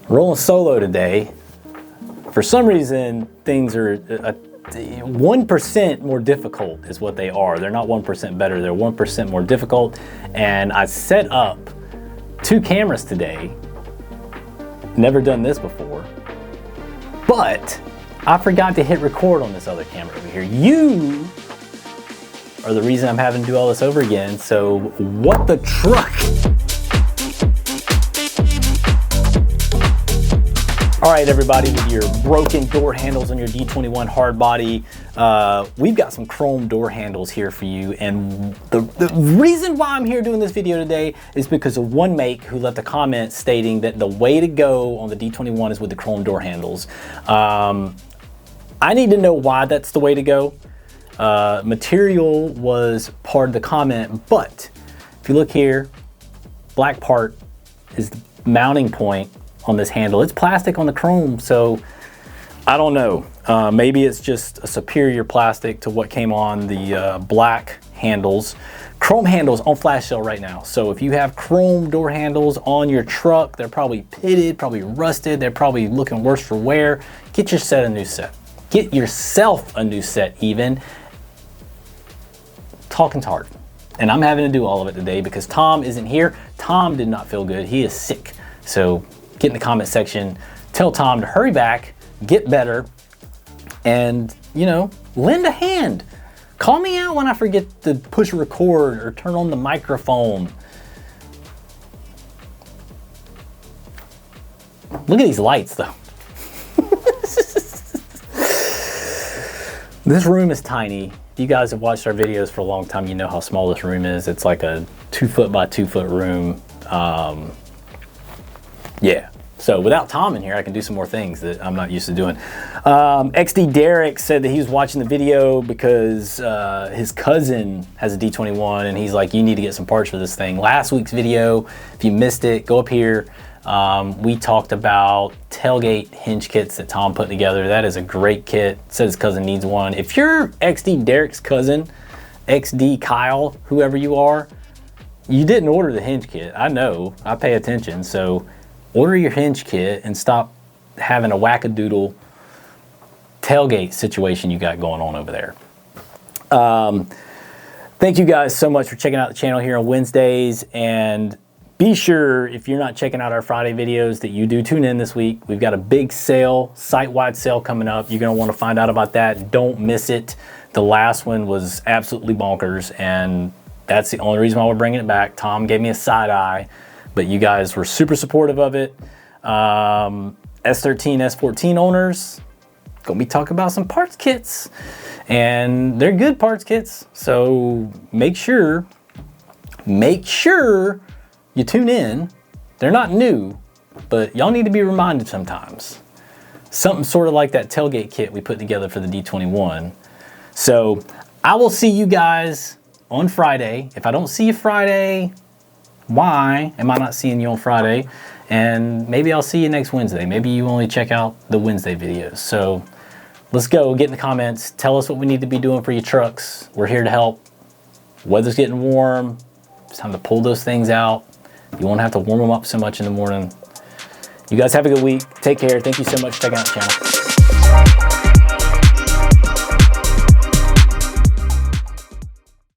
Rolling solo today. For some reason, things are 1% more difficult is what they are. They're not 1% better, they're 1% more difficult. And I set up 2 cameras today. Never done this before. But I forgot to hit record on this other camera over here. You are the reason I'm having to do all this over again. So what the truck? All right, everybody, with your broken door handles on your D21 Hardbody, we've got some chrome door handles here for you. And the reason why I'm here doing this video today is because of one make who left a comment stating that the way to go on the D21 is with the chrome door handles. I need to know why that's the way to go. Material was part of the comment, but if you look here, black part is the mounting point on this handle. It's plastic on the chrome, so I don't know. Maybe it's just a superior plastic to what came on the black handles. Chrome handles on flash sale right now. So if you have chrome door handles on your truck, they're probably pitted, probably rusted, they're probably looking worse for wear. Get your set a new set. Get yourself a new set even. Talking's hard. And I'm having to do all of it today because Tom isn't here. Tom did not feel good. He is sick. So get in the comment section, tell Tom to hurry back, get better, and, you know, lend a hand. Call me out when I forget to push record or turn on the microphone. Look at these lights, though. This room is tiny. If you guys have watched our videos for a long time, you know how small this room is. It's like a 2 foot by 2 foot room. Yeah. So without Tom in here, I can do some more things that I'm not used to doing. XD Derek said that he was watching the video because his cousin has a D21 and he's like, you need to get some parts for this thing. Last week's video, if you missed it, go up here. We talked about tailgate hinge kits that Tom put together. That is a great kit. Said his cousin needs one. If you're XD Derek's cousin, XD Kyle, whoever you are, you didn't order the hinge kit. I know, I pay attention. So order your hinge kit and stop having a wackadoodle tailgate situation you got going on over there. Thank you guys so much for checking out the channel here on Wednesdays. And be sure, if you're not checking out our Friday videos, that you do tune in this week. We've got a big sale, site-wide sale coming up. You're gonna wanna find out about that. Don't miss it. The last one was absolutely bonkers, and that's the only reason why we're bringing it back. Tom gave me a side eye, but you guys were super supportive of it. S13, S14 owners, gonna be talking about some parts kits, and they're good parts kits. So make sure you tune in. They're not new, but y'all need to be reminded sometimes. Something sort of like that tailgate kit we put together for the D21. So I will see you guys on Friday. If I don't see you Friday, why am I not seeing you on Friday? And maybe I'll see you next Wednesday. Maybe you only check out the Wednesday videos. So let's go, get in the comments. Tell us what we need to be doing for your trucks. We're here to help. Weather's getting warm. It's time to pull those things out. You won't have to warm them up so much in the morning. You guys have a good week. Take care. Thank you so much for checking out the channel.